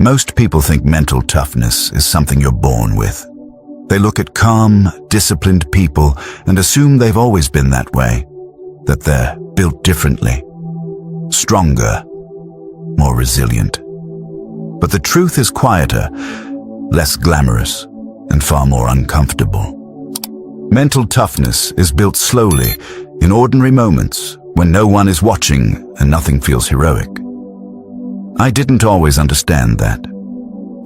Most people think mental toughness is something you're born with. They look at calm, disciplined people and assume they've always been that way, that they're built differently, stronger, more resilient. But the truth is quieter, less glamorous, and far more uncomfortable. Mental toughness is built slowly, in ordinary moments, when no one is watching and nothing feels heroic. I didn't always understand that.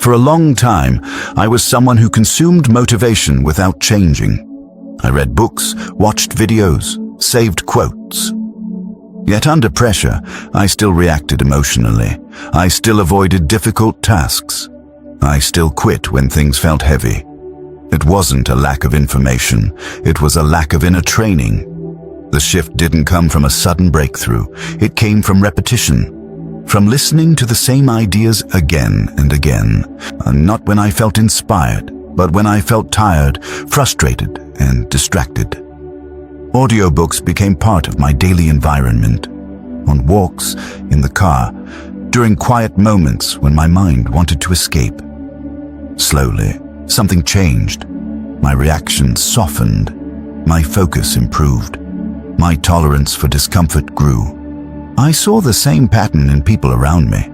For a long time, I was someone who consumed motivation without changing. I read books, watched videos, saved quotes. Yet under pressure, I still reacted emotionally. I still avoided difficult tasks. I still quit when things felt heavy. It wasn't a lack of information, it was a lack of inner training. The shift didn't come from a sudden breakthrough. It came from repetition, from listening to the same ideas again and again. And not when I felt inspired, but when I felt tired, frustrated, and distracted. Audiobooks became part of my daily environment. On walks, in the car, during quiet moments when my mind wanted to escape. Slowly, something changed. My reactions softened. My focus improved. My tolerance for discomfort grew. I saw the same pattern in people around me.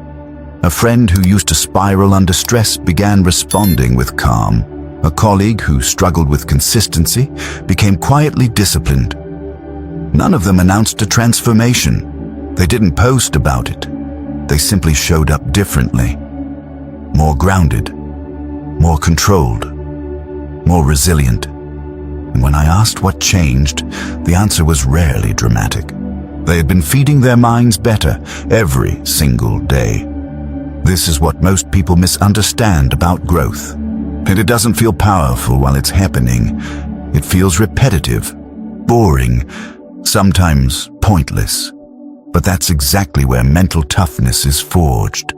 A friend who used to spiral under stress began responding with calm. A colleague who struggled with consistency became quietly disciplined. None of them announced a transformation. They didn't post about it. They simply showed up differently. More grounded, more controlled, more resilient. And when I asked what changed, the answer was rarely dramatic. They had been feeding their minds better every single day. This is what most people misunderstand about growth. And it doesn't feel powerful while it's happening. It feels repetitive, boring, sometimes pointless. But that's exactly where mental toughness is forged.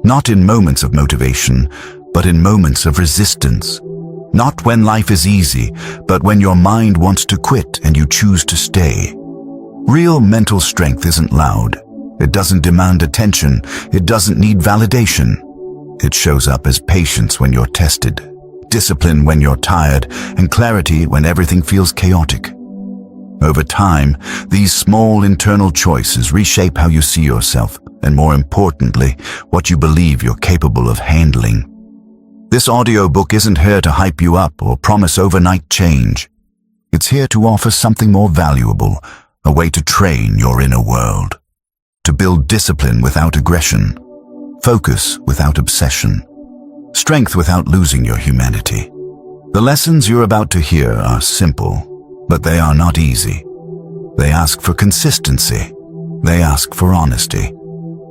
Not in moments of motivation, but in moments of resistance. Not when life is easy, but when your mind wants to quit and you choose to stay. Real mental strength isn't loud. It doesn't demand attention. It doesn't need validation. It shows up as patience when you're tested, discipline when you're tired, and clarity when everything feels chaotic. Over time, these small internal choices reshape how you see yourself, and more importantly, what you believe you're capable of handling. This audiobook isn't here to hype you up or promise overnight change. It's here to offer something more valuable, a way to train your inner world, to build discipline without aggression, focus without obsession, strength without losing your humanity. The lessons you're about to hear are simple, but they are not easy. They ask for consistency, they ask for honesty,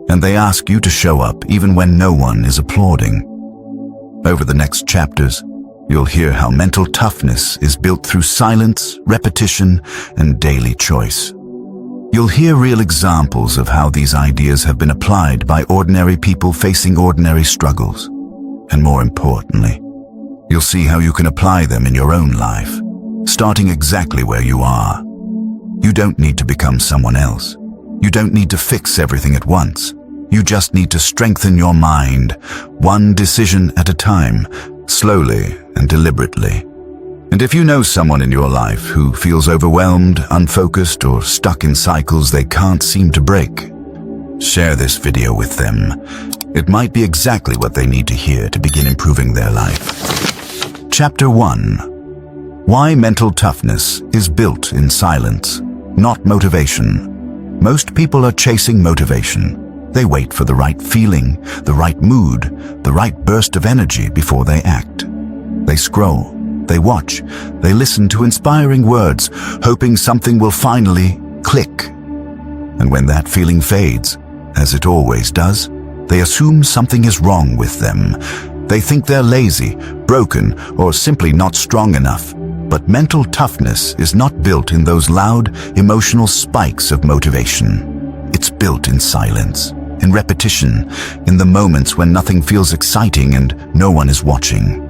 and they ask you to show up even when no one is applauding. Over the next chapters, you'll hear how mental toughness is built through silence, repetition, and daily choice. You'll hear real examples of how these ideas have been applied by ordinary people facing ordinary struggles. And more importantly, you'll see how you can apply them in your own life, starting exactly where you are. You don't need to become someone else. You don't need to fix everything at once. You just need to strengthen your mind, one decision at a time, slowly and deliberately. And if you know someone in your life who feels overwhelmed, unfocused, or stuck in cycles they can't seem to break, share this video with them. It might be exactly what they need to hear to begin improving their life. Chapter 1. Why mental toughness is built in silence, not motivation. Most people are chasing motivation. They wait for the right feeling, the right mood, the right burst of energy before they act. They scroll, they watch, they listen to inspiring words, hoping something will finally click. And when that feeling fades, as it always does, they assume something is wrong with them. They think they're lazy, broken, or simply not strong enough. But mental toughness is not built in those loud, emotional spikes of motivation. It's built in silence, in repetition, in the moments when nothing feels exciting and no one is watching.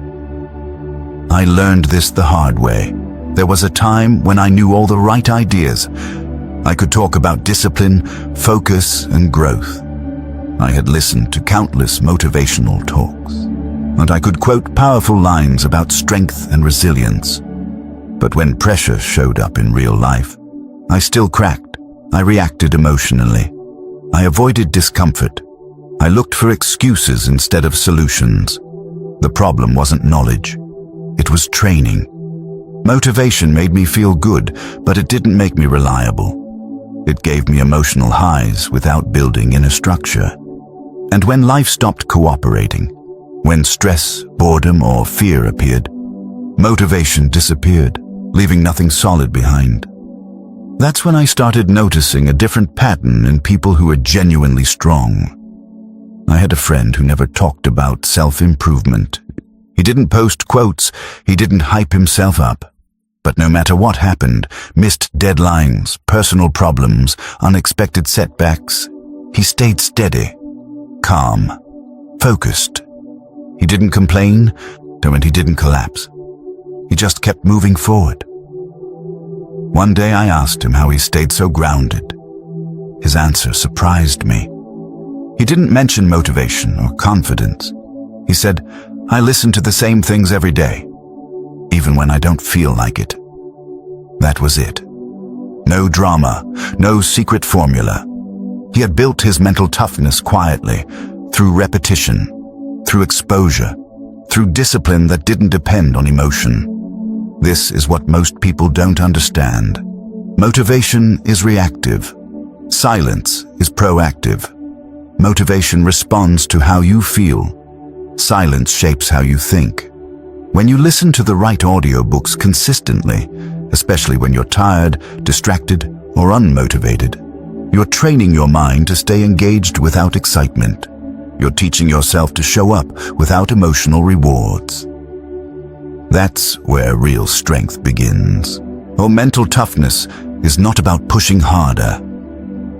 I learned this the hard way. There was a time when I knew all the right ideas. I could talk about discipline, focus, and growth. I had listened to countless motivational talks, and I could quote powerful lines about strength and resilience. But when pressure showed up in real life, I still cracked. I reacted emotionally. I avoided discomfort. I looked for excuses instead of solutions. The problem wasn't knowledge. It was training. Motivation made me feel good, but it didn't make me reliable. It gave me emotional highs without building inner structure. And when life stopped cooperating, when stress, boredom, or fear appeared, motivation disappeared, leaving nothing solid behind. That's when I started noticing a different pattern in people who were genuinely strong. I had a friend who never talked about self-improvement. He didn't post quotes, he didn't hype himself up. But no matter what happened, missed deadlines, personal problems, unexpected setbacks, he stayed steady, calm, focused. He didn't complain, and he didn't collapse. He just kept moving forward. One day I asked him how he stayed so grounded. His answer surprised me. He didn't mention motivation or confidence. He said, "I listen to the same things every day, even when I don't feel like it." That was it. No drama, no secret formula. He had built his mental toughness quietly, through repetition, through exposure, through discipline that didn't depend on emotion. This is what most people don't understand. Motivation is reactive. Silence is proactive. Motivation responds to how you feel. Silence shapes how you think. When you listen to the right audiobooks consistently, especially when you're tired, distracted, or unmotivated, you're training your mind to stay engaged without excitement. You're teaching yourself to show up without emotional rewards. That's where real strength begins. Mental toughness is not about pushing harder.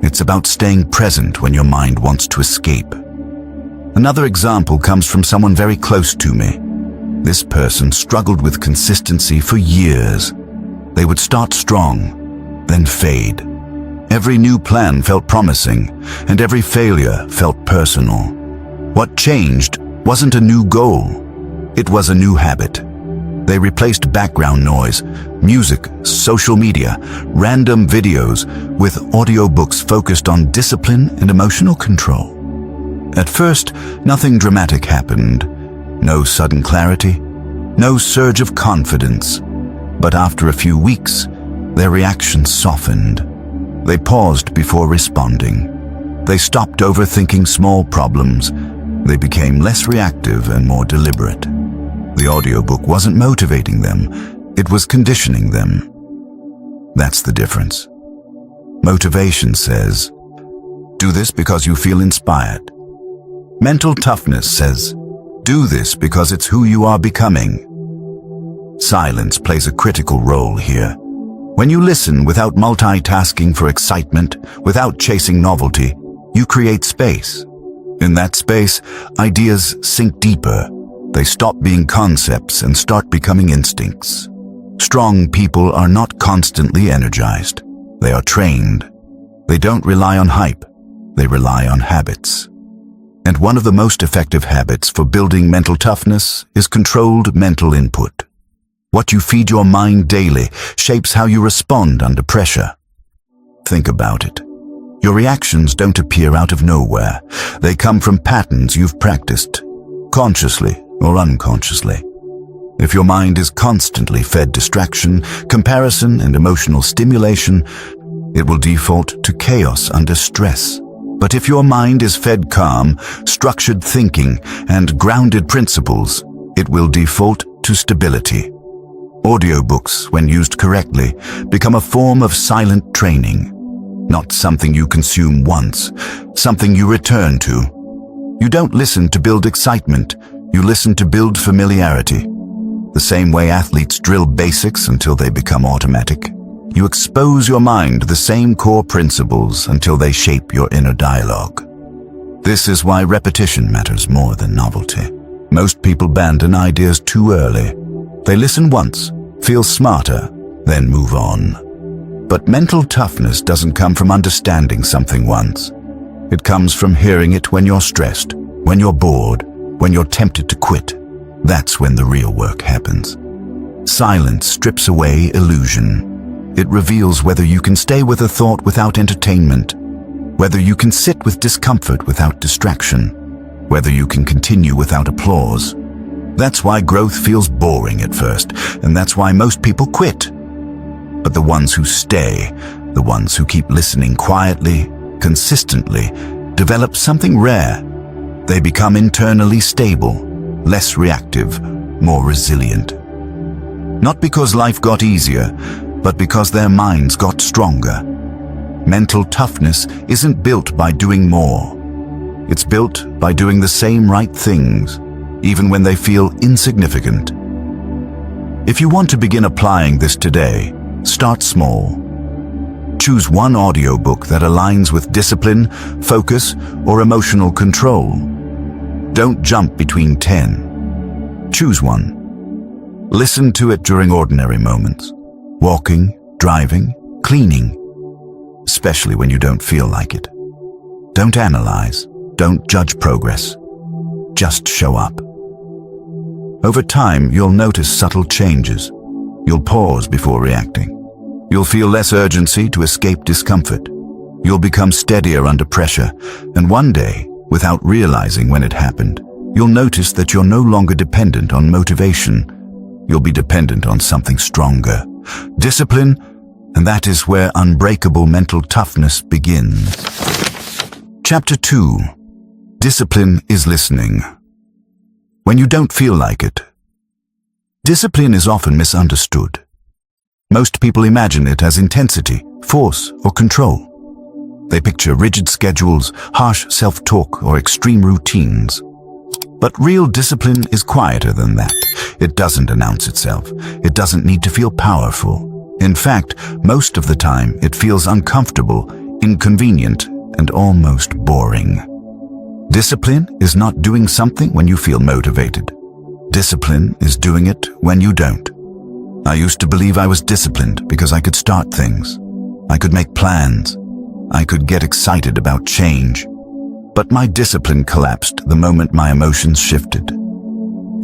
It's about staying present when your mind wants to escape. Another example comes from someone very close to me. This person struggled with consistency for years. They would start strong, then fade. Every new plan felt promising, and every failure felt personal. What changed wasn't a new goal. It was a new habit. They replaced background noise, music, social media, random videos with audiobooks focused on discipline and emotional control. At first, nothing dramatic happened. No sudden clarity, no surge of confidence. But after a few weeks, their reactions softened. They paused before responding. They stopped overthinking small problems. They became less reactive and more deliberate. The audiobook wasn't motivating them, it was conditioning them. That's the difference. Motivation says, "Do this because you feel inspired." Mental toughness says, "Do this because it's who you are becoming." Silence plays a critical role here. When you listen without multitasking for excitement, without chasing novelty, you create space. In that space, ideas sink deeper. They stop being concepts and start becoming instincts. Strong people are not constantly energized. They are trained. They don't rely on hype. They rely on habits. And one of the most effective habits for building mental toughness is controlled mental input. What you feed your mind daily shapes how you respond under pressure. Think about it. Your reactions don't appear out of nowhere. They come from patterns you've practiced, consciously or unconsciously. If your mind is constantly fed distraction, comparison, and emotional stimulation, it will default to chaos under stress. But if your mind is fed calm, structured thinking, and grounded principles, it will default to stability. Audiobooks, when used correctly, become a form of silent training. Not something you consume once, something you return to. You don't listen to build excitement, you listen to build familiarity. The same way athletes drill basics until they become automatic. You expose your mind to the same core principles until they shape your inner dialogue. This is why repetition matters more than novelty. Most people abandon ideas too early. They listen once, feel smarter, then move on. But mental toughness doesn't come from understanding something once. It comes from hearing it when you're stressed, when you're bored, when you're tempted to quit. That's when the real work happens. Silence strips away illusion. It reveals whether you can stay with a thought without entertainment, whether you can sit with discomfort without distraction, whether you can continue without applause. That's why growth feels boring at first, and that's why most people quit. But the ones who stay, the ones who keep listening quietly, consistently, develop something rare. They become internally stable, less reactive, more resilient. Not because life got easier, but because their minds got stronger. Mental toughness isn't built by doing more. It's built by doing the same right things, even when they feel insignificant. If you want to begin applying this today, start small. Choose one audiobook that aligns with discipline, focus, or emotional control. Don't jump between 10. Choose one. Listen to it during ordinary moments. Walking, driving, cleaning. Especially when you don't feel like it. Don't analyze. Don't judge progress. Just show up. Over time, you'll notice subtle changes. You'll pause before reacting. You'll feel less urgency to escape discomfort. You'll become steadier under pressure, and one day, without realizing when it happened, you'll notice that you're no longer dependent on motivation. You'll be dependent on something stronger. Discipline, and that is where unbreakable mental toughness begins. Chapter 2. Discipline is listening. When you don't feel like it. Discipline is often misunderstood. Most people imagine it as intensity, force, or control. They picture rigid schedules, harsh self-talk, or extreme routines. But real discipline is quieter than that. It doesn't announce itself. It doesn't need to feel powerful. In fact, most of the time, it feels uncomfortable, inconvenient, and almost boring. Discipline is not doing something when you feel motivated. Discipline is doing it when you don't. I used to believe I was disciplined because I could start things. I could make plans. I could get excited about change. But my discipline collapsed the moment my emotions shifted.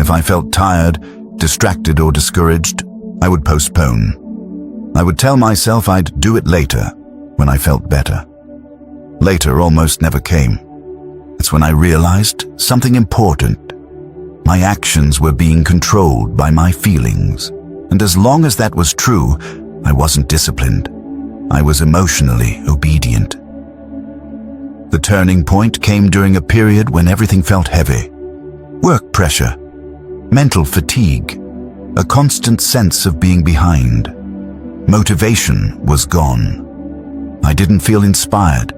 If I felt tired, distracted, or discouraged, I would postpone. I would tell myself I'd do it later, when I felt better. Later almost never came. It's when I realized something important. My actions were being controlled by my feelings. And as long as that was true, I wasn't disciplined. I was emotionally obedient. The turning point came during a period when everything felt heavy. Work pressure, mental fatigue, a constant sense of being behind. Motivation was gone. I didn't feel inspired.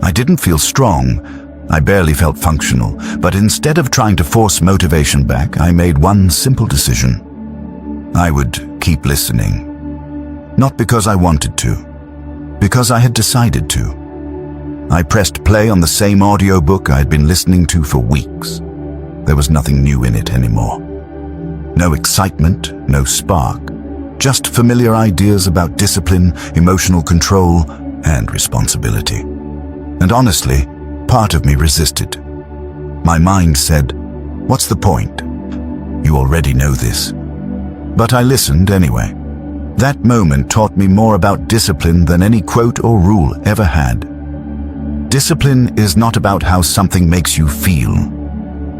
I didn't feel strong. I barely felt functional. But instead of trying to force motivation back, I made one simple decision. I would keep listening. Not because I wanted to, because I had decided to. I pressed play on the same audiobook I had been listening to for weeks. There was nothing new in it anymore. No excitement, no spark, just familiar ideas about discipline, emotional control, and responsibility. And honestly, part of me resisted. My mind said, "What's the point? You already know this." But I listened anyway. That moment taught me more about discipline than any quote or rule ever had. Discipline is not about how something makes you feel.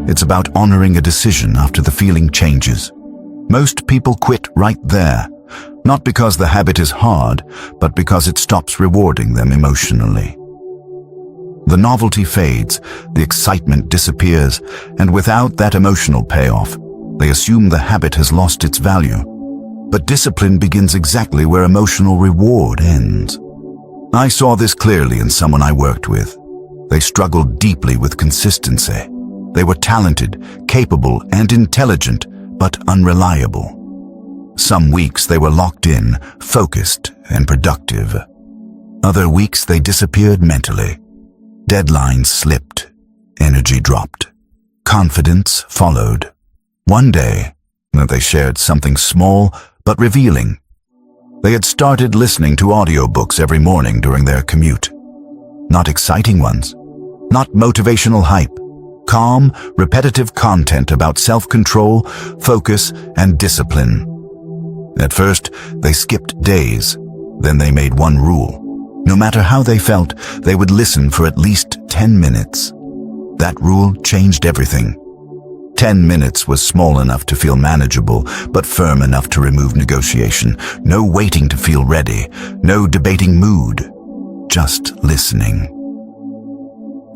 It's about honoring a decision after the feeling changes. Most people quit right there, not because the habit is hard, but because it stops rewarding them emotionally. The novelty fades, the excitement disappears, and without that emotional payoff, they assume the habit has lost its value. But discipline begins exactly where emotional reward ends. I saw this clearly in someone I worked with. They struggled deeply with consistency. They were talented, capable, and intelligent, but unreliable. Some weeks they were locked in, focused, and productive. Other weeks they disappeared mentally. Deadlines slipped. Energy dropped. Confidence followed. One day, they shared something small but revealing. They had started listening to audiobooks every morning during their commute. Not exciting ones, not motivational hype. Calm, repetitive content about self-control, focus, and discipline. At first, they skipped days. Then they made one rule. No matter how they felt, they would listen for at least 10 minutes. That rule changed everything. 10 minutes was small enough to feel manageable, but firm enough to remove negotiation. No waiting to feel ready. No debating mood. Just listening.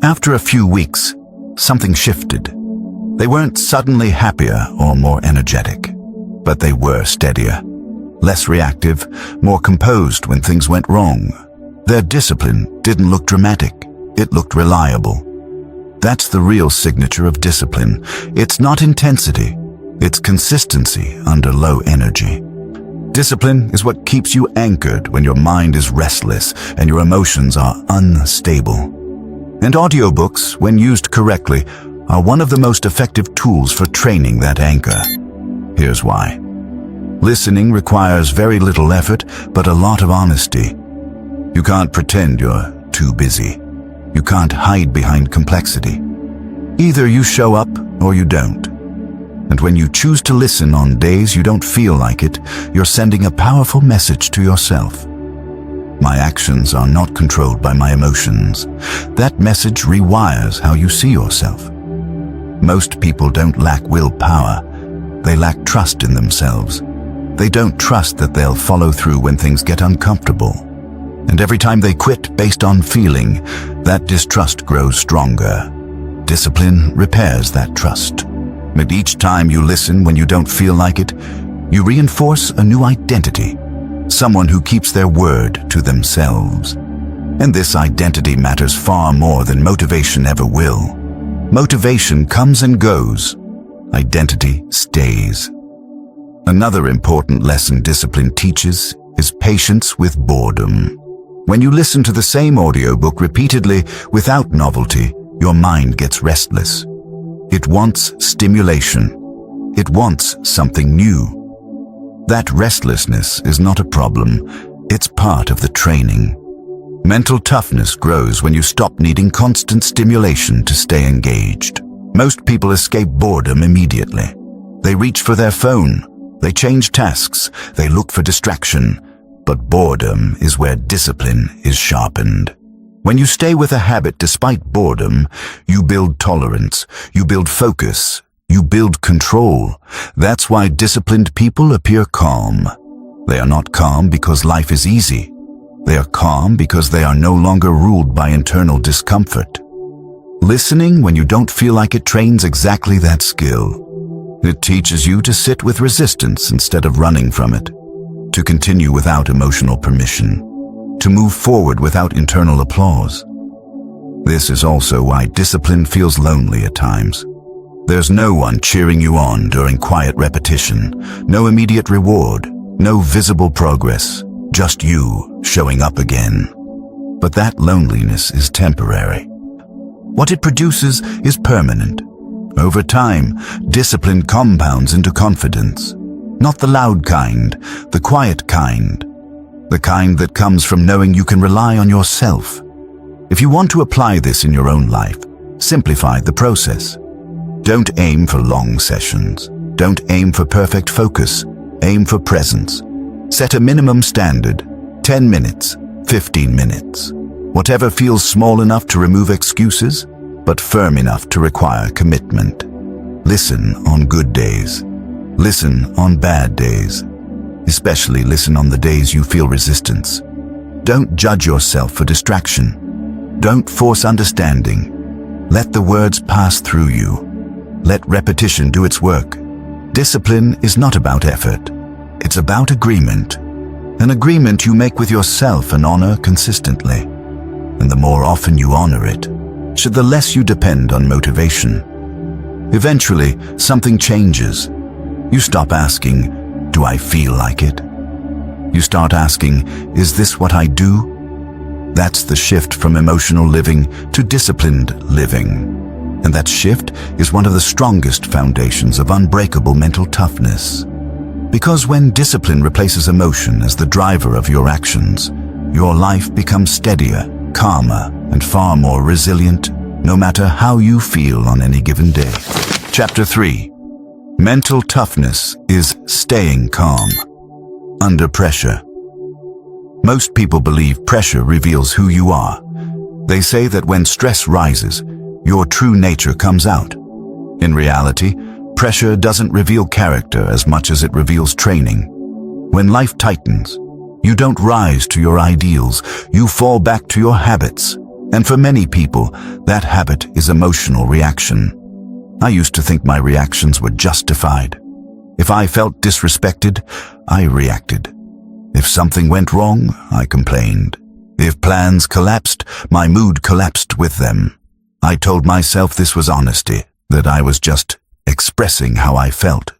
After a few weeks, something shifted. They weren't suddenly happier or more energetic, but they were steadier. Less reactive, more composed when things went wrong. Their discipline didn't look dramatic. It looked reliable. That's the real signature of discipline. It's not intensity. It's consistency under low energy. Discipline is what keeps you anchored when your mind is restless and your emotions are unstable. And audiobooks, when used correctly, are one of the most effective tools for training that anchor. Here's why. Listening requires very little effort, but a lot of honesty. You can't pretend you're too busy. You can't hide behind complexity. Either you show up or you don't. And when you choose to listen on days you don't feel like it, you're sending a powerful message to yourself. My actions are not controlled by my emotions. That message rewires how you see yourself. Most people don't lack willpower. They lack trust in themselves. They don't trust that they'll follow through when things get uncomfortable. And every time they quit based on feeling, that distrust grows stronger. Discipline repairs that trust. And each time you listen when you don't feel like it, you reinforce a new identity. Someone who keeps their word to themselves. And this identity matters far more than motivation ever will. Motivation comes and goes. Identity stays. Another important lesson discipline teaches is patience with boredom. When you listen to the same audiobook repeatedly without novelty, your mind gets restless. It wants stimulation. It wants something new. That restlessness is not a problem. It's part of the training. Mental toughness grows when you stop needing constant stimulation to stay engaged. Most people escape boredom immediately. They reach for their phone. They change tasks. They look for distraction. But boredom is where discipline is sharpened. When you stay with a habit despite boredom, you build tolerance, you build focus, you build control. That's why disciplined people appear calm. They are not calm because life is easy. They are calm because they are no longer ruled by internal discomfort. Listening when you don't feel like it trains exactly that skill. It teaches you to sit with resistance instead of running from it. To continue without emotional permission, to move forward without internal applause. This is also why discipline feels lonely at times. There's no one cheering you on during quiet repetition, no immediate reward, no visible progress, just you showing up again. But that loneliness is temporary. What it produces is permanent. Over time, discipline compounds into confidence. Not the loud kind, the quiet kind. The kind that comes from knowing you can rely on yourself. If you want to apply this in your own life, simplify the process. Don't aim for long sessions. Don't aim for perfect focus. Aim for presence. Set a minimum standard, 10 minutes, 15 minutes. Whatever feels small enough to remove excuses, but firm enough to require commitment. Listen on good days. Listen on bad days. Especially listen on the days you feel resistance. Don't judge yourself for distraction. Don't force understanding. Let the words pass through you. Let repetition do its work. Discipline is not about effort. It's about agreement. An agreement you make with yourself and honor consistently. And the more often you honor it, the less you depend on motivation. Eventually, something changes. You stop asking, do I feel like it? You start asking, is this what I do? That's the shift from emotional living to disciplined living. And that shift is one of the strongest foundations of unbreakable mental toughness. Because when discipline replaces emotion as the driver of your actions, your life becomes steadier, calmer, and far more resilient. no matter how you feel on any given day. Chapter 3. Mental toughness is staying calm under pressure. Most people believe pressure reveals who you are. They say that when stress rises, your true nature comes out. In reality, pressure doesn't reveal character as much as it reveals training. When life tightens, you don't rise to your ideals, you fall back to your habits. And for many people, that habit is emotional reaction. I used to think my reactions were justified. If I felt disrespected, I reacted. If something went wrong, I complained. If plans collapsed, my mood collapsed with them. I told myself this was honesty, that I was just expressing how I felt.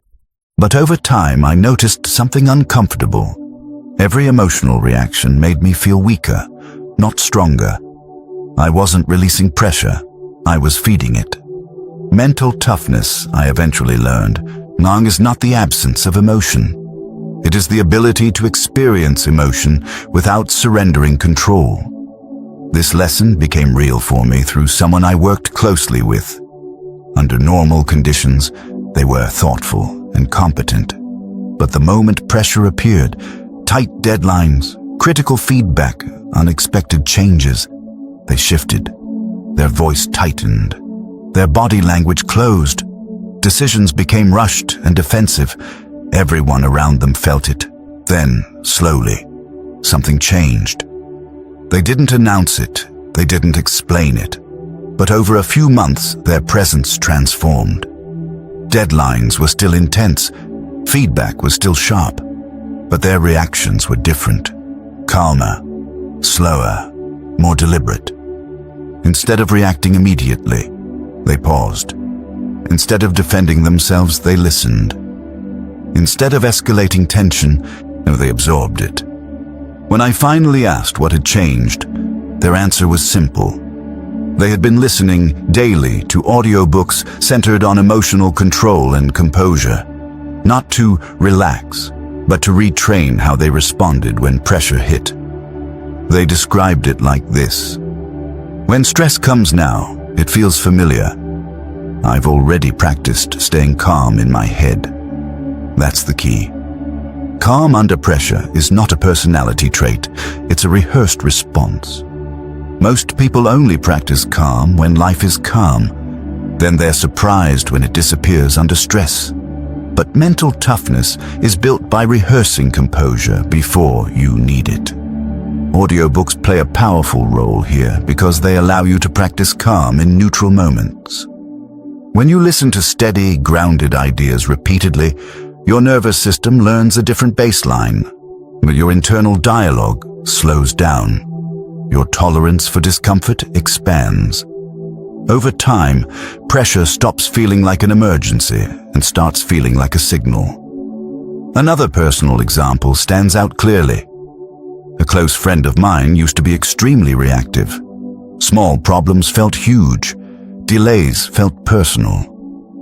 But over time, I noticed something uncomfortable. Every emotional reaction made me feel weaker, not stronger. I wasn't releasing pressure, I was feeding it. Mental toughness, I eventually learned, is not the absence of emotion. It is the ability to experience emotion without surrendering control. This lesson became real for me through someone I worked closely with. Under normal conditions, they were thoughtful and competent. But the moment pressure appeared, tight deadlines, critical feedback, unexpected changes, they shifted. Their voice tightened. Their body language closed. Decisions became rushed and defensive. Everyone around them felt it. Then, slowly, something changed. They didn't announce it. They didn't explain it. But over a few months, their presence transformed. Deadlines were still intense. Feedback was still sharp. But their reactions were different. Calmer, slower, more deliberate. Instead of reacting immediately, they paused. Instead of defending themselves, they listened. Instead of escalating tension, they absorbed it. When I finally asked what had changed, their answer was simple. They had been listening daily to audiobooks centered on emotional control and composure, not to relax, but to retrain how they responded when pressure hit. They described it like this. When stress comes now, it feels familiar. I've already practiced staying calm in my head. That's the key. Calm under pressure is not a personality trait, it's a rehearsed response. Most people only practice calm when life is calm. Then they're surprised when it disappears under stress. But mental toughness is built by rehearsing composure before you need it. Audiobooks play a powerful role here because they allow you to practice calm in neutral moments. When you listen to steady, grounded ideas repeatedly, your nervous system learns a different baseline, but your internal dialogue slows down. Your tolerance for discomfort expands. Over time, pressure stops feeling like an emergency and starts feeling like a signal. Another personal example stands out clearly. A close friend of mine used to be extremely reactive. Small problems felt huge. Delays felt personal.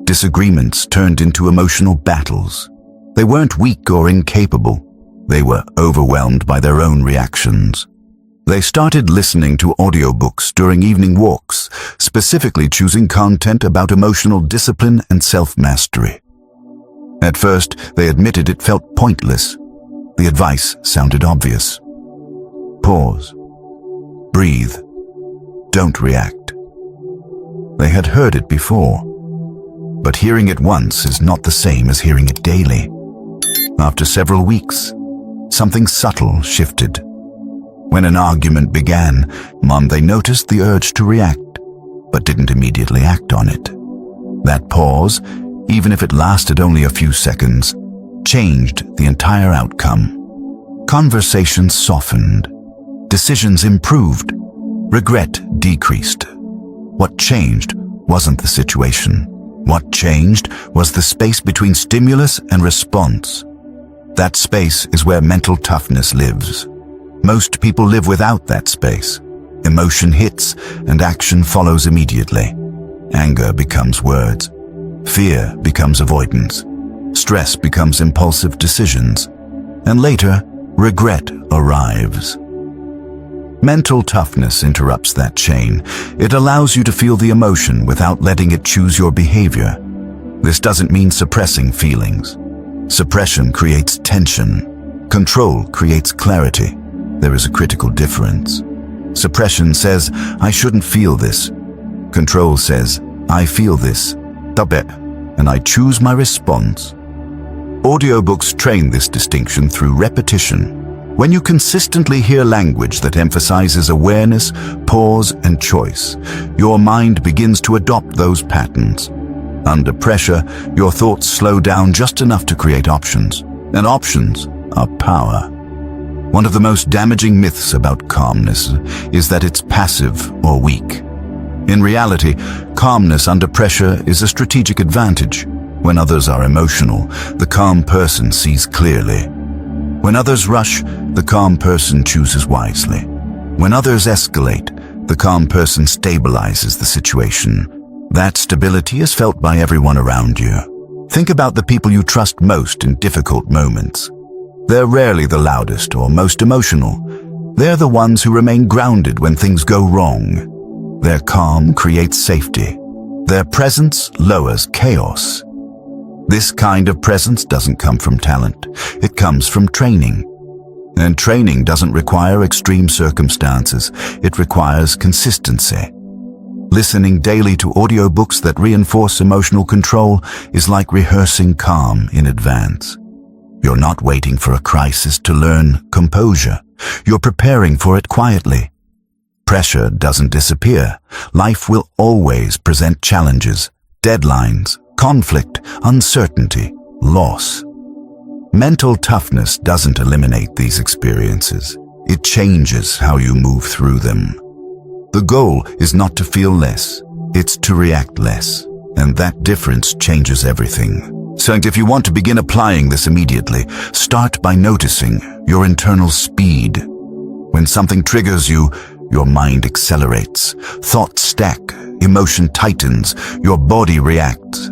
Disagreements turned into emotional battles. They weren't weak or incapable. They were overwhelmed by their own reactions. They started listening to audiobooks during evening walks, specifically choosing content about emotional discipline and self-mastery. At first, they admitted it felt pointless. The advice sounded obvious. Pause. Breathe. Don't react. They had heard it before, but hearing it once is not the same as hearing it daily. After several weeks, something subtle shifted. When an argument began, they noticed the urge to react, but didn't immediately act on it. That pause, even if it lasted only a few seconds, changed the entire outcome. Conversations softened. Decisions improved. Regret decreased. What changed wasn't the situation. What changed was the space between stimulus and response. That space is where mental toughness lives. Most people live without that space. Emotion hits and action follows immediately. Anger becomes words. Fear becomes avoidance. Stress becomes impulsive decisions. And later, regret arrives. Mental toughness interrupts that chain. It allows you to feel the emotion without letting it choose your behavior. This doesn't mean suppressing feelings. Suppression creates tension. Control creates clarity. There is a critical difference. Suppression says, I shouldn't feel this. Control says, I feel this, and I choose my response. Audiobooks train this distinction through repetition. When you consistently hear language that emphasizes awareness, pause, and choice, your mind begins to adopt those patterns. Under pressure, your thoughts slow down just enough to create options, and options are power. One of the most damaging myths about calmness is that it's passive or weak. In reality, calmness under pressure is a strategic advantage. When others are emotional, the calm person sees clearly. When others rush, the calm person chooses wisely. When others escalate, the calm person stabilizes the situation. That stability is felt by everyone around you. Think about the people you trust most in difficult moments. They're rarely the loudest or most emotional. They're the ones who remain grounded when things go wrong. Their calm creates safety. Their presence lowers chaos. This kind of presence doesn't come from talent. It comes from training. And training doesn't require extreme circumstances. It requires consistency. Listening daily to audiobooks that reinforce emotional control is like rehearsing calm in advance. You're not waiting for a crisis to learn composure. You're preparing for it quietly. Pressure doesn't disappear. Life will always present challenges, deadlines, conflict, uncertainty, loss. Mental toughness doesn't eliminate these experiences. It changes how you move through them. The goal is not to feel less, it's to react less, and that difference changes everything. So if you want to begin applying this immediately, start by noticing your internal speed. When something triggers you, your mind accelerates, thoughts stack, emotion tightens, your body reacts.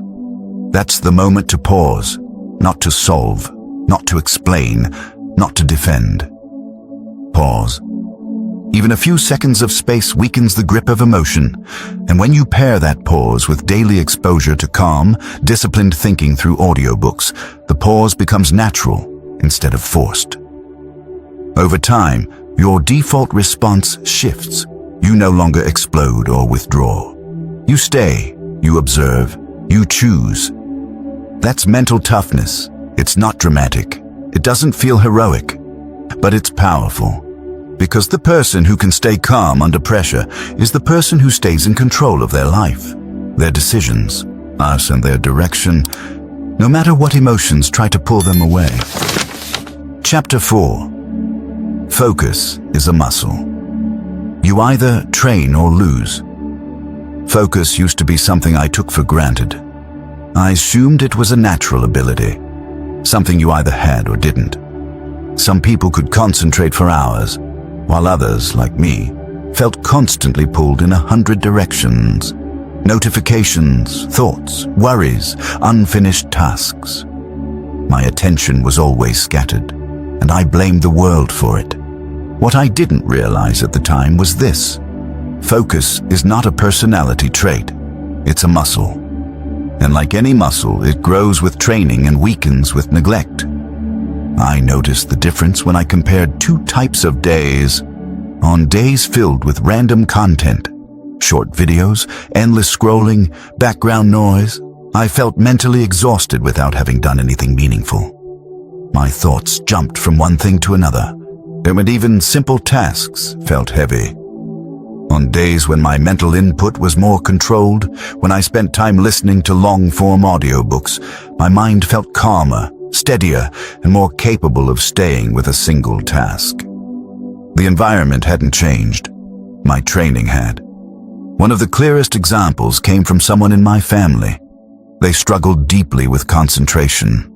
That's the moment to pause, not to solve, not to explain, not to defend. Pause. Even a few seconds of space weakens the grip of emotion, and when you pair that pause with daily exposure to calm, disciplined thinking through audiobooks, the pause becomes natural instead of forced. Over time, your default response shifts. You no longer explode or withdraw. You stay, you observe, you choose. That's mental toughness. It's not dramatic. It doesn't feel heroic, but it's powerful. Because the person who can stay calm under pressure is the person who stays in control of their life, their decisions, us and their direction, no matter what emotions try to pull them away. Chapter 4. Focus is a muscle. You either train or lose. Focus used to be something I took for granted. I assumed it was a natural ability, something you either had or didn't. Some people could concentrate for hours, while others, like me, felt constantly pulled in 100 directions. Notifications, thoughts, worries, unfinished tasks. My attention was always scattered, and I blamed the world for it. What I didn't realize at the time was this: focus is not a personality trait, it's a muscle. And like any muscle, it grows with training and weakens with neglect. I noticed the difference when I compared two types of days. On days filled with random content, short videos, endless scrolling, background noise, I felt mentally exhausted without having done anything meaningful. My thoughts jumped from one thing to another, and even simple tasks felt heavy. On days when my mental input was more controlled, when I spent time listening to long-form audiobooks, my mind felt calmer, steadier, and more capable of staying with a single task. The environment hadn't changed. My training had. One of the clearest examples came from someone in my family. They struggled deeply with concentration.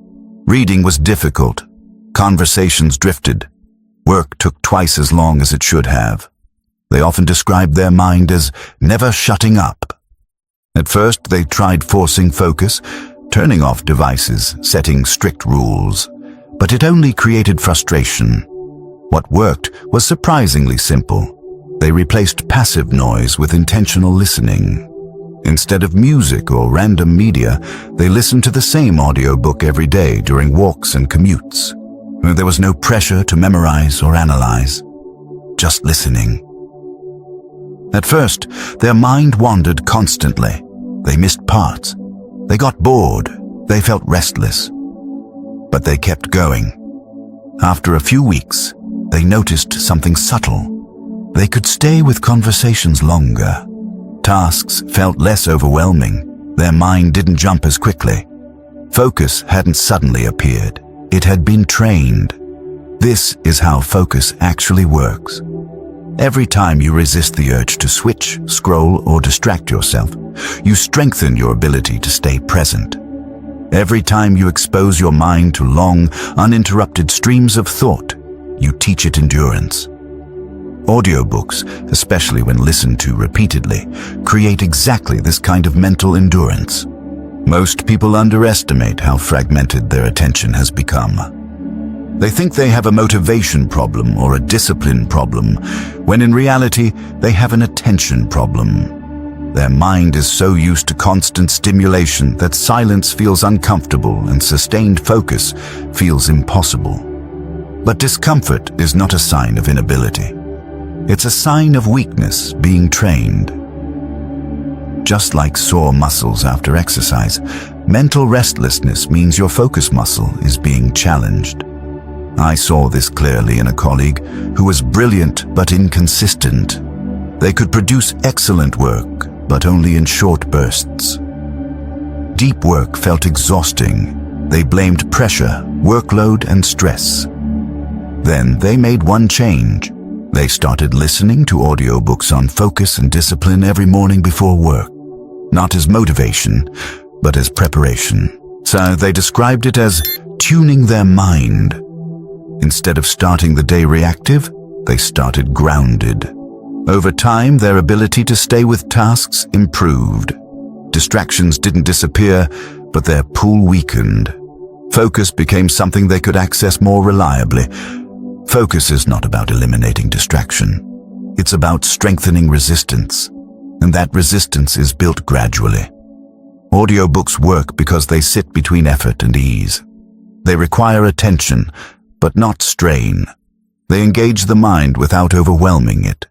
Reading was difficult. Conversations drifted. Work took twice as long as it should have. They often described their mind as never shutting up. At first, they tried forcing focus, turning off devices, setting strict rules, but it only created frustration. What worked was surprisingly simple: They replaced passive noise with intentional listening. Instead of music or random media, they listened to the same audiobook every day during walks and commutes. There was no pressure to memorize or analyze, just listening. At first, their mind wandered constantly. They missed parts. They got bored. They felt restless. But they kept going. After a few weeks, they noticed something subtle. They could stay with conversations longer. Tasks felt less overwhelming. Their mind didn't jump as quickly. Focus hadn't suddenly appeared. It had been trained. This is how focus actually works. Every time you resist the urge to switch, scroll, or distract yourself, you strengthen your ability to stay present. Every time you expose your mind to long, uninterrupted streams of thought, you teach it endurance. Audiobooks, especially when listened to repeatedly, create exactly this kind of mental endurance. Most people underestimate how fragmented their attention has become. They think they have a motivation problem or a discipline problem, when in reality, they have an attention problem. Their mind is so used to constant stimulation that silence feels uncomfortable and sustained focus feels impossible. But discomfort is not a sign of inability. It's a sign of weakness being trained. Just like sore muscles after exercise, mental restlessness means your focus muscle is being challenged. I saw this clearly in a colleague who was brilliant but inconsistent. They could produce excellent work, but only in short bursts. Deep work felt exhausting. They blamed pressure, workload, and stress. Then they made one change. They started listening to audiobooks on focus and discipline every morning before work. Not as motivation, but as preparation. So they described it as tuning their mind. Instead of starting the day reactive, they started grounded. Over time, their ability to stay with tasks improved. Distractions didn't disappear, but their pull weakened. Focus became something they could access more reliably. Focus is not about eliminating distraction. It's about strengthening resistance, and that resistance is built gradually. Audiobooks work because they sit between effort and ease. They require attention, but not strain. They engage the mind without overwhelming it.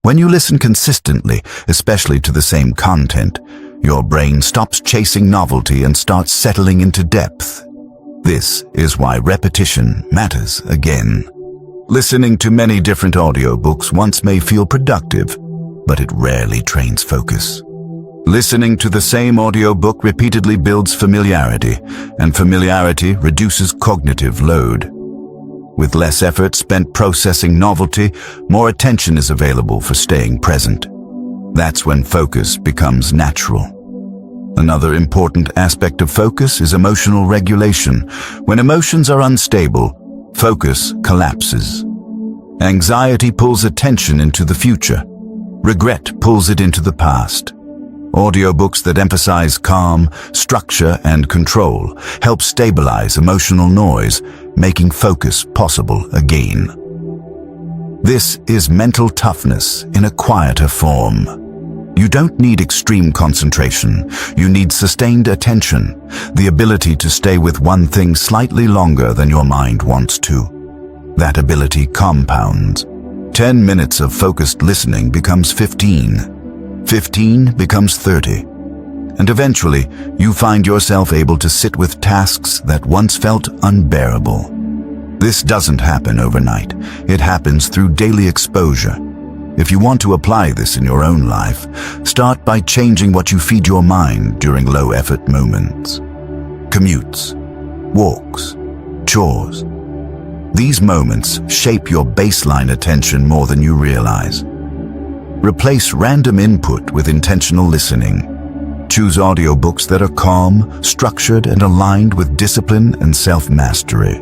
When you listen consistently, especially to the same content, your brain stops chasing novelty and starts settling into depth. This is why repetition matters again. Listening to many different audiobooks once may feel productive, but it rarely trains focus. Listening to the same audiobook repeatedly builds familiarity, and familiarity reduces cognitive load. With less effort spent processing novelty, more attention is available for staying present. That's when focus becomes natural. Another important aspect of focus is emotional regulation. When emotions are unstable, focus collapses. Anxiety pulls attention into the future. Regret pulls it into the past. Audiobooks that emphasize calm, structure, and control help stabilize emotional noise, making focus possible again. This is mental toughness in a quieter form. You don't need extreme concentration. You need sustained attention, the ability to stay with one thing slightly longer than your mind wants to. That ability compounds. 10 minutes of focused listening becomes 15. 15 becomes 30. And eventually, you find yourself able to sit with tasks that once felt unbearable. This doesn't happen overnight. It happens through daily exposure. If you want to apply this in your own life, start by changing what you feed your mind during low-effort moments. Commutes, walks, chores. These moments shape your baseline attention more than you realize. Replace random input with intentional listening. Choose audiobooks that are calm, structured, and aligned with discipline and self-mastery.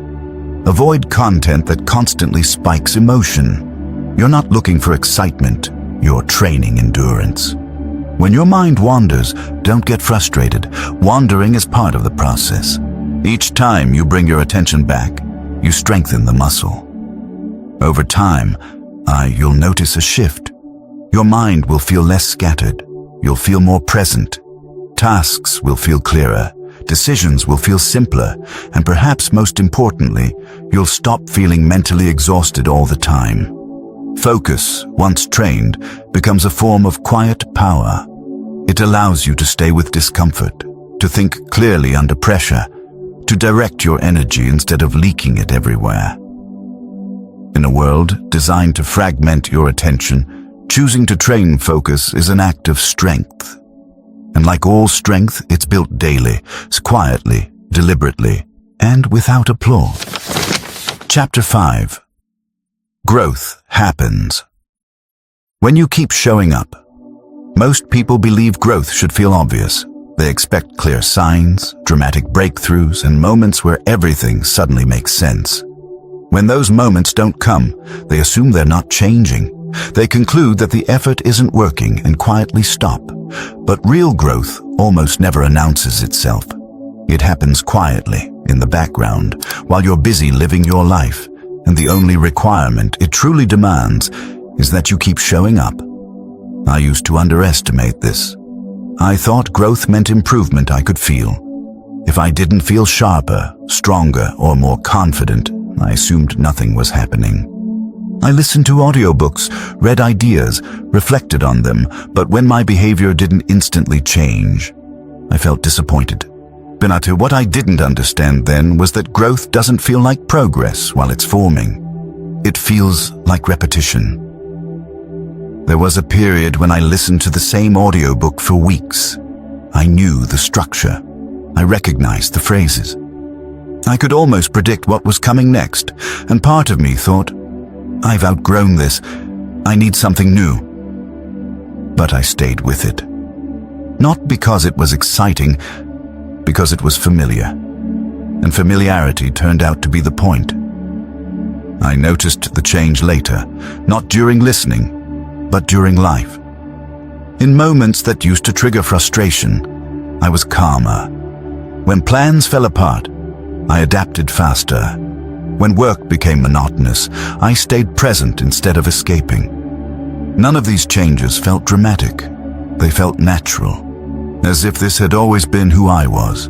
Avoid content that constantly spikes emotion. You're not looking for excitement, you're training endurance. When your mind wanders, don't get frustrated. Wandering is part of the process. Each time you bring your attention back, you strengthen the muscle. Over time, you'll notice a shift. Your mind will feel less scattered. You'll feel more present. Tasks will feel clearer. Decisions will feel simpler. And perhaps most importantly, you'll stop feeling mentally exhausted all the time. Focus, once trained, becomes a form of quiet power. It allows you to stay with discomfort, to think clearly under pressure, to direct your energy instead of leaking it everywhere. In a world designed to fragment your attention, choosing to train focus is an act of strength. And like all strength, it's built daily, quietly, deliberately, and without applause. Chapter 5. Growth happens. When you keep showing up, most people believe growth should feel obvious. They expect clear signs, dramatic breakthroughs, and moments where everything suddenly makes sense. When those moments don't come, they assume they're not changing. They conclude that the effort isn't working and quietly stop. But real growth almost never announces itself. It happens quietly, in the background, while you're busy living your life, and the only requirement it truly demands is that you keep showing up. I used to underestimate this. I thought growth meant improvement I could feel. If I didn't feel sharper, stronger, or more confident, I assumed nothing was happening. I listened to audiobooks, read ideas, reflected on them, but when my behavior didn't instantly change, I felt disappointed. But what I didn't understand then was that growth doesn't feel like progress while it's forming. It feels like repetition. There was a period when I listened to the same audiobook for weeks. I knew the structure. I recognized the phrases. I could almost predict what was coming next, and part of me thought, I've outgrown this. I need something new. But I stayed with it. Not because it was exciting, because it was familiar. And familiarity turned out to be the point. I noticed the change later, not during listening, but during life. In moments that used to trigger frustration, I was calmer. When plans fell apart, I adapted faster. When work became monotonous, I stayed present instead of escaping. None of these changes felt dramatic. They felt natural, as if this had always been who I was.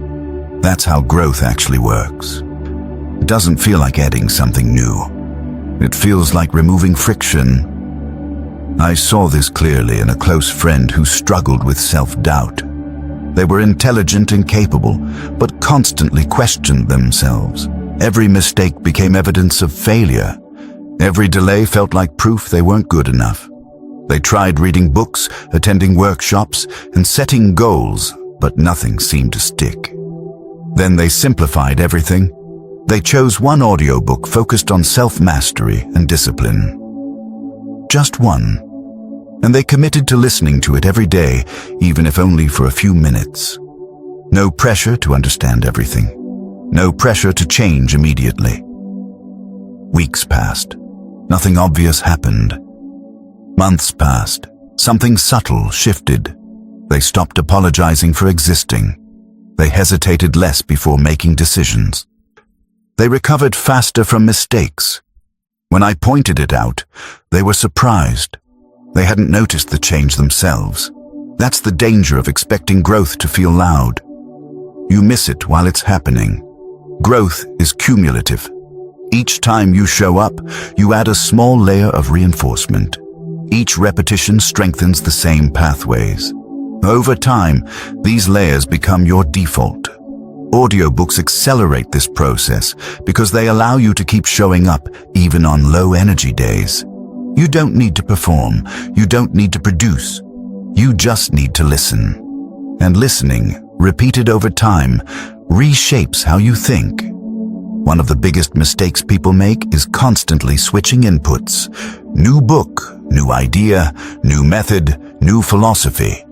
That's how growth actually works. It doesn't feel like adding something new. It feels like removing friction. I saw this clearly in a close friend who struggled with self-doubt. They were intelligent and capable, but constantly questioned themselves. Every mistake became evidence of failure. Every delay felt like proof they weren't good enough. They tried reading books, attending workshops, and setting goals, but nothing seemed to stick. Then they simplified everything. They chose one audiobook focused on self-mastery and discipline. Just one. And they committed to listening to it every day, even if only for a few minutes. No pressure to understand everything. No pressure to change immediately. Weeks passed. Nothing obvious happened. Months passed. Something subtle shifted. They stopped apologizing for existing. They hesitated less before making decisions. They recovered faster from mistakes. When I pointed it out, they were surprised. They hadn't noticed the change themselves. That's the danger of expecting growth to feel loud. You miss it while it's happening. Growth is cumulative. Each time you show up, you add a small layer of reinforcement. Each repetition strengthens the same pathways. Over time, these layers become your default. Audiobooks accelerate this process because they allow you to keep showing up even on low-energy days. You don't need to perform. You don't need to produce. You just need to listen. And listening, repeated over time, reshapes how you think. One of the biggest mistakes people make is constantly switching inputs. New book, new idea, new method, new philosophy.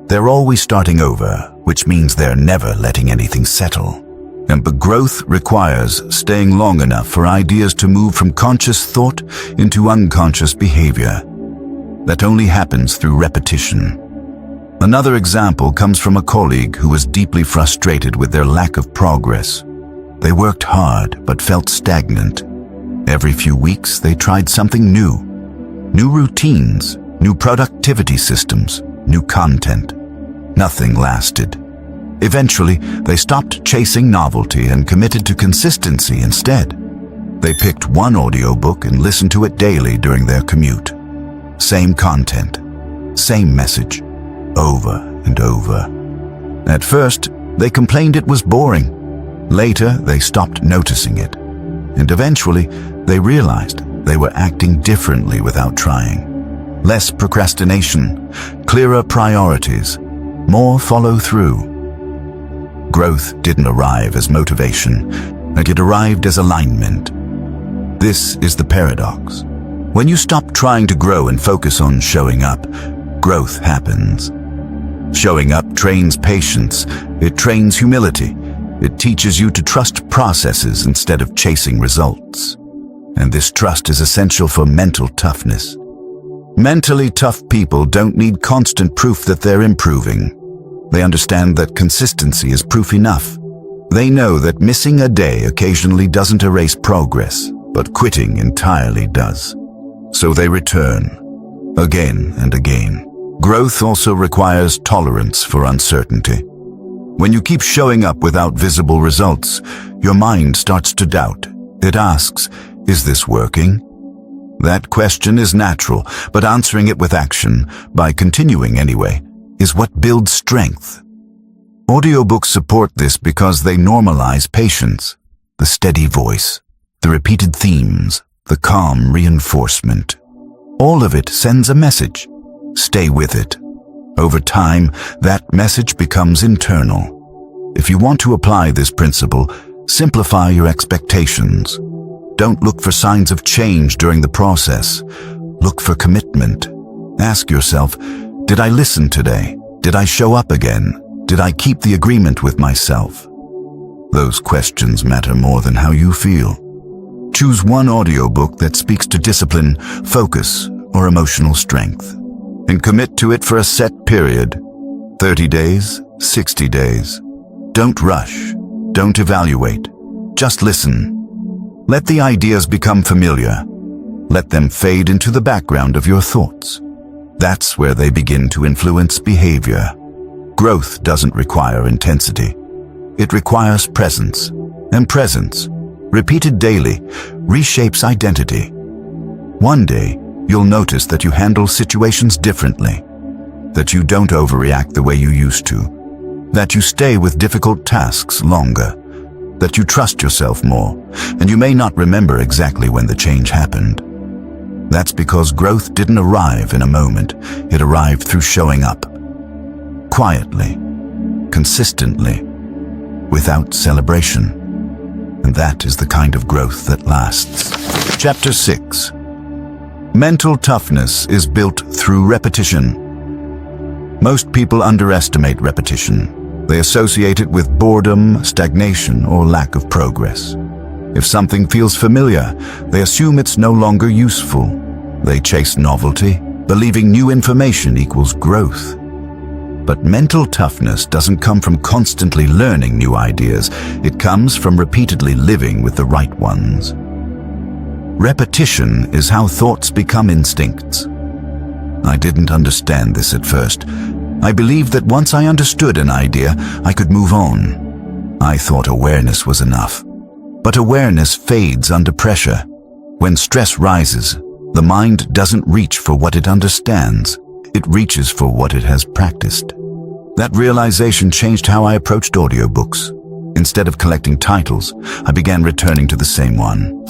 They're always starting over, which means they're never letting anything settle. But growth requires staying long enough for ideas to move from conscious thought into unconscious behavior. That only happens through repetition. Another example comes from a colleague who was deeply frustrated with their lack of progress. They worked hard but felt stagnant. Every few weeks they tried something new. New routines, new productivity systems, new content. Nothing lasted. Eventually, they stopped chasing novelty and committed to consistency instead. They picked one audiobook and listened to it daily during their commute. Same content, same message, over and over. At first, they complained it was boring. Later, they stopped noticing it. And eventually, they realized they were acting differently without trying. Less procrastination, clearer priorities, more follow-through. Growth didn't arrive as motivation, it arrived as alignment. This is the paradox. When you stop trying to grow and focus on showing up, growth happens. Showing up trains patience, it trains humility, it teaches you to trust processes instead of chasing results. And this trust is essential for mental toughness. Mentally tough people don't need constant proof that they're improving. They understand that consistency is proof enough. They know that missing a day occasionally doesn't erase progress, but quitting entirely does. So they return, again and again. Growth also requires tolerance for uncertainty. When you keep showing up without visible results, your mind starts to doubt. It asks, is this working? That question is natural, but answering it with action, by continuing anyway, is what builds strength. Audiobooks support this because they normalize patience, the steady voice, the repeated themes, the calm reinforcement. All of it sends a message. Stay with it. Over time, that message becomes internal. If you want to apply this principle, simplify your expectations. Don't look for signs of change during the process. Look for commitment. Ask yourself, did I listen today? Did I show up again? Did I keep the agreement with myself? Those questions matter more than how you feel. Choose one audiobook that speaks to discipline, focus, or emotional strength, and commit to it for a set period. 30 days, 60 days. Don't rush. Don't evaluate. Just listen. Let the ideas become familiar. Let them fade into the background of your thoughts. That's where they begin to influence behavior. Growth doesn't require intensity. It requires presence. And presence, repeated daily, reshapes identity. One day, you'll notice that you handle situations differently, that you don't overreact the way you used to, that you stay with difficult tasks longer, that you trust yourself more, and you may not remember exactly when the change happened. That's because growth didn't arrive in a moment. It arrived through showing up. Quietly, consistently, without celebration. And that is the kind of growth that lasts. Chapter 6. Mental toughness is built through repetition. Most people underestimate repetition. They associate it with boredom, stagnation, or lack of progress. If something feels familiar, they assume it's no longer useful. They chase novelty, believing new information equals growth. But mental toughness doesn't come from constantly learning new ideas. It comes from repeatedly living with the right ones. Repetition is how thoughts become instincts. I didn't understand this at first. I believed that once I understood an idea, I could move on. I thought awareness was enough. But awareness fades under pressure. When stress rises, the mind doesn't reach for what it understands. It reaches for what it has practiced. That realization changed how I approached audiobooks. Instead of collecting titles, I began returning to the same one,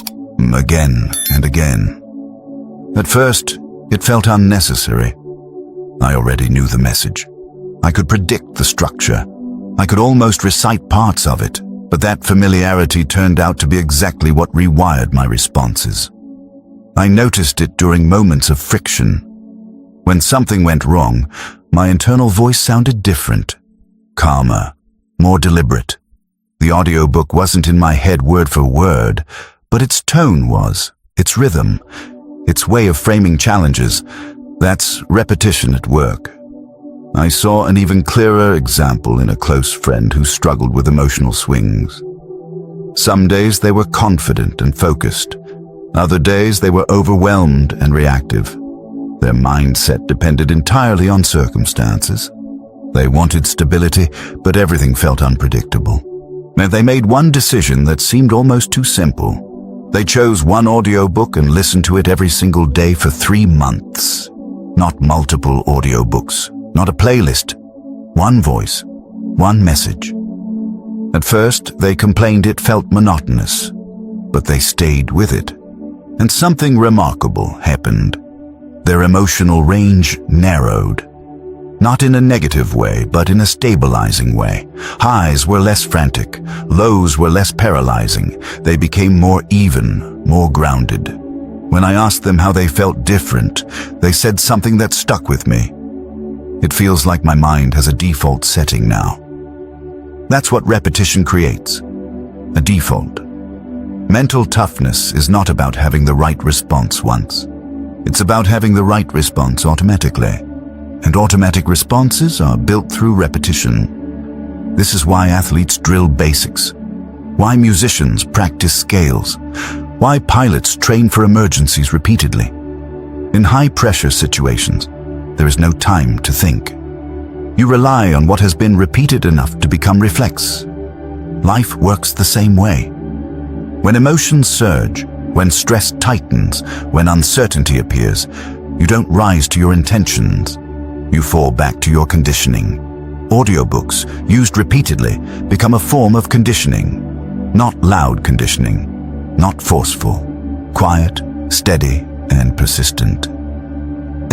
again and again. At first, it felt unnecessary. I already knew the message. I could predict the structure. I could almost recite parts of it, but that familiarity turned out to be exactly what rewired my responses. I noticed it during moments of friction. When something went wrong, my internal voice sounded different, calmer, more deliberate. The audiobook wasn't in my head word for word, but its tone was, its rhythm, its way of framing challenges. That's repetition at work. I saw an even clearer example in a close friend who struggled with emotional swings. Some days they were confident and focused. Other days they were overwhelmed and reactive. Their mindset depended entirely on circumstances. They wanted stability, but everything felt unpredictable. And they made one decision that seemed almost too simple. They chose one audiobook and listened to it every single day for 3 months. Not multiple audiobooks, not a playlist. One voice, one message. At first, they complained it felt monotonous, but they stayed with it. And something remarkable happened. Their emotional range narrowed. Not in a negative way, but in a stabilizing way. Highs were less frantic, lows were less paralyzing. They became more even, more grounded. When I asked them how they felt different, they said something that stuck with me. It feels like my mind has a default setting now. That's what repetition creates. A default. Mental toughness is not about having the right response once. It's about having the right response automatically. And automatic responses are built through repetition. This is why athletes drill basics, why musicians practice scales, why pilots train for emergencies repeatedly. In high-pressure situations, there is no time to think. You rely on what has been repeated enough to become reflex. Life works the same way. When emotions surge, when stress tightens, when uncertainty appears, you don't rise to your intentions. You fall back to your conditioning. Audiobooks, used repeatedly, become a form of conditioning. Not loud conditioning, not forceful, quiet, steady, and persistent.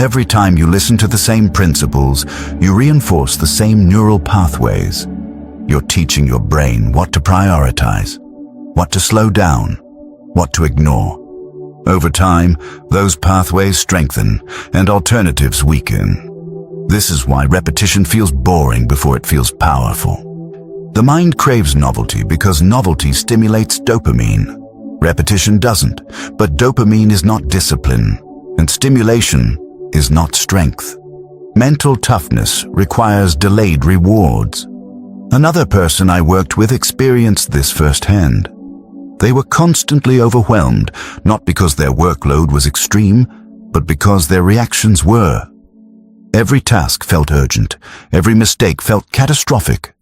Every time you listen to the same principles, you reinforce the same neural pathways. You're teaching your brain what to prioritize, what to slow down, what to ignore. Over time, those pathways strengthen and alternatives weaken. This is why repetition feels boring before it feels powerful. The mind craves novelty because novelty stimulates dopamine. Repetition doesn't, but dopamine is not discipline, and stimulation is not strength. Mental toughness requires delayed rewards. Another person I worked with experienced this firsthand. They were constantly overwhelmed, not because their workload was extreme, but because their reactions were. Every task felt urgent. Every mistake felt catastrophic.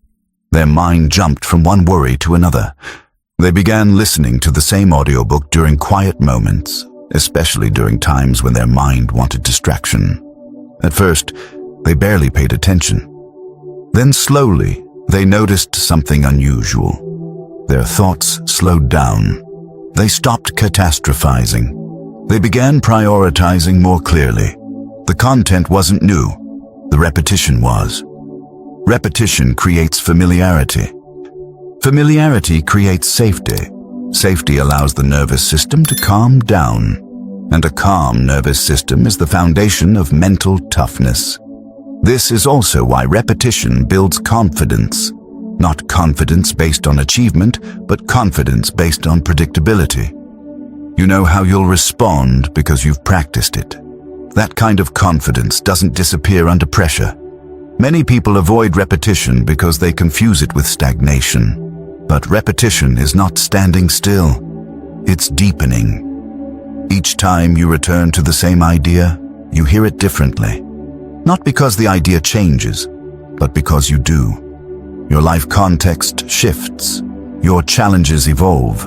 Their mind jumped from one worry to another. They began listening to the same audiobook during quiet moments, especially during times when their mind wanted distraction. At first, they barely paid attention. Then slowly, they noticed something unusual. Their thoughts slowed down. They stopped catastrophizing. They began prioritizing more clearly. The content wasn't new. The repetition was. Repetition creates familiarity. Familiarity creates safety. Safety allows the nervous system to calm down. And a calm nervous system is the foundation of mental toughness. This is also why repetition builds confidence. Not confidence based on achievement, but confidence based on predictability. You know how you'll respond because you've practiced it. That kind of confidence doesn't disappear under pressure. Many people avoid repetition because they confuse it with stagnation. But repetition is not standing still. It's deepening. Each time you return to the same idea, you hear it differently. Not because the idea changes, but because you do. Your life context shifts. Your challenges evolve.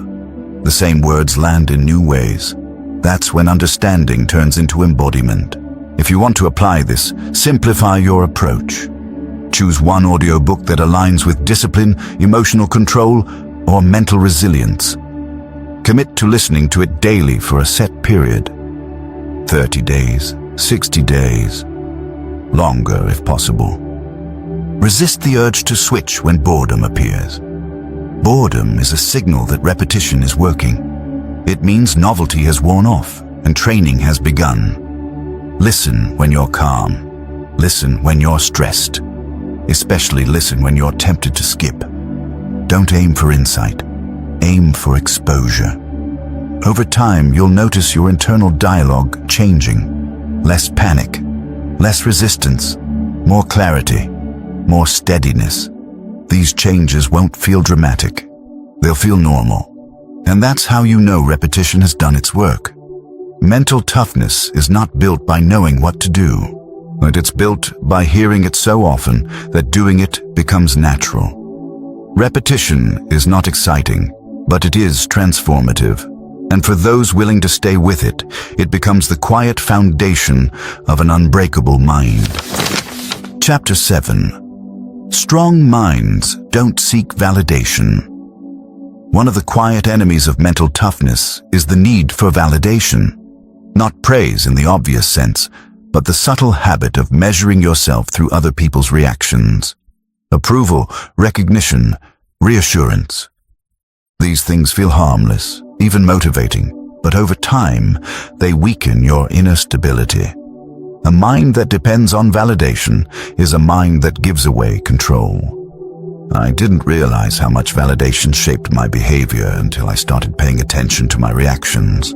The same words land in new ways. That's when understanding turns into embodiment. If you want to apply this, simplify your approach. Choose one audiobook that aligns with discipline, emotional control, or mental resilience. Commit to listening to it daily for a set period. 30 days, 60 days, longer if possible. Resist the urge to switch when boredom appears. Boredom is a signal that repetition is working. It means novelty has worn off and training has begun. Listen when you're calm. Listen when you're stressed. Especially listen when you're tempted to skip. Don't aim for insight. Aim for exposure. Over time, you'll notice your internal dialogue changing. Less panic, less resistance, more clarity, more steadiness. These changes won't feel dramatic. They'll feel normal. And that's how you know repetition has done its work. Mental toughness is not built by knowing what to do, but it's built by hearing it so often that doing it becomes natural. Repetition is not exciting, but it is transformative. And for those willing to stay with it, it becomes the quiet foundation of an unbreakable mind. Chapter 7. Strong minds don't seek validation. One of the quiet enemies of mental toughness is the need for validation. Not praise in the obvious sense, but the subtle habit of measuring yourself through other people's reactions. Approval, recognition, reassurance. These things feel harmless, even motivating, but over time, they weaken your inner stability. A mind that depends on validation is a mind that gives away control. I didn't realize how much validation shaped my behavior until I started paying attention to my reactions.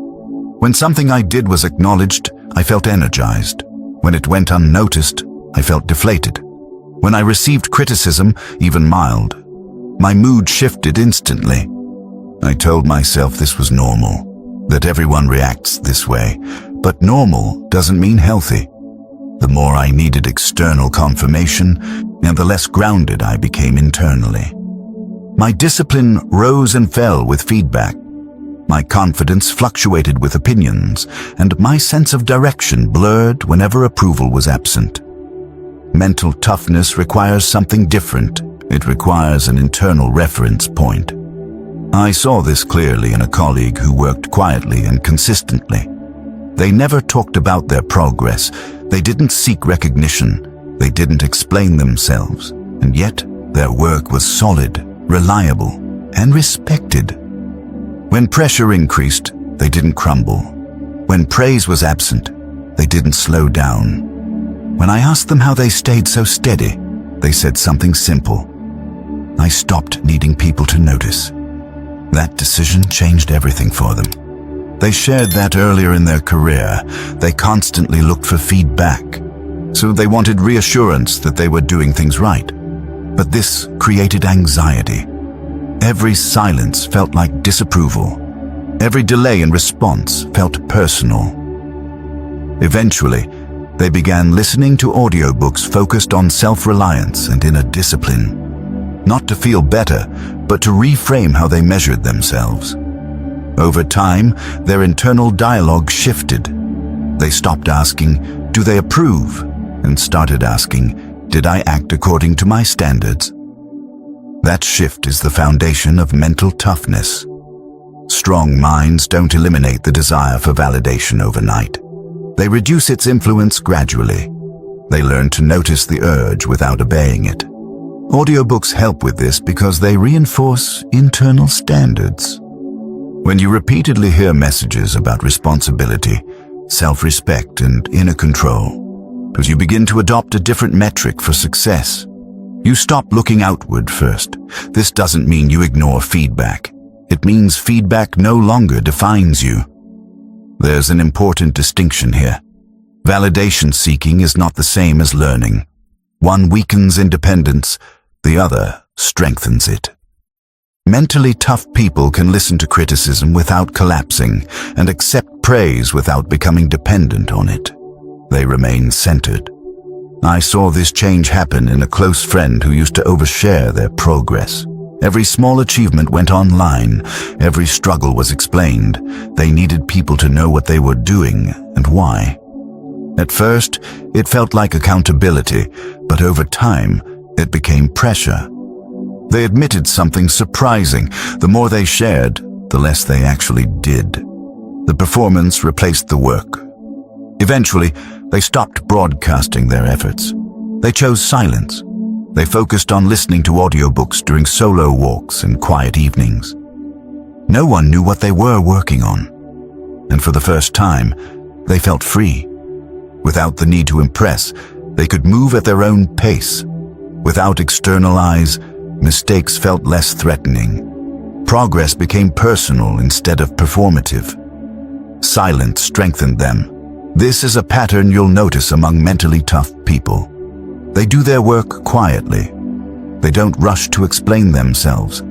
When something I did was acknowledged, I felt energized. When it went unnoticed, I felt deflated. When I received criticism, even mild, my mood shifted instantly. I told myself this was normal, that everyone reacts this way, but normal doesn't mean healthy. The more I needed external confirmation, and the less grounded I became internally. My discipline rose and fell with feedback. My confidence fluctuated with opinions, and my sense of direction blurred whenever approval was absent. Mental toughness requires something different. It requires an internal reference point. I saw this clearly in a colleague who worked quietly and consistently. They never talked about their progress. They didn't seek recognition. They didn't explain themselves. And yet, their work was solid, reliable, and respected. When pressure increased, they didn't crumble. When praise was absent, they didn't slow down. When I asked them how they stayed so steady, they said something simple. I stopped needing people to notice. That decision changed everything for them. They shared that earlier in their career. They constantly looked for feedback. So they wanted reassurance that they were doing things right. But this created anxiety. Every silence felt like disapproval. Every delay in response felt personal. Eventually, they began listening to audiobooks focused on self-reliance and inner discipline. Not to feel better, but to reframe how they measured themselves. Over time, their internal dialogue shifted. They stopped asking, "Do they approve?" and started asking, "Did I act according to my standards?" That shift is the foundation of mental toughness. Strong minds don't eliminate the desire for validation overnight. They reduce its influence gradually. They learn to notice the urge without obeying it. Audiobooks help with this because they reinforce internal standards. When you repeatedly hear messages about responsibility, self-respect, and inner control, as you begin to adopt a different metric for success, you stop looking outward first. This doesn't mean you ignore feedback. It means feedback no longer defines you. There's an important distinction here. Validation seeking is not the same as learning. One weakens independence, the other strengthens it. Mentally tough people can listen to criticism without collapsing and accept praise without becoming dependent on it. They remain centered. I saw this change happen in a close friend who used to overshare their progress. Every small achievement went online. Every struggle was explained. They needed people to know what they were doing and why. At first, it felt like accountability, but over time, it became pressure. They admitted something surprising. The more they shared, the less they actually did. The performance replaced the work. Eventually, they stopped broadcasting their efforts. They chose silence. They focused on listening to audiobooks during solo walks and quiet evenings. No one knew what they were working on. And for the first time, they felt free. Without the need to impress, they could move at their own pace. Without external eyes, mistakes felt less threatening. Progress became personal instead of performative. Silence strengthened them. This is a pattern you'll notice among mentally tough people. They do their work quietly. They don't rush to explain themselves.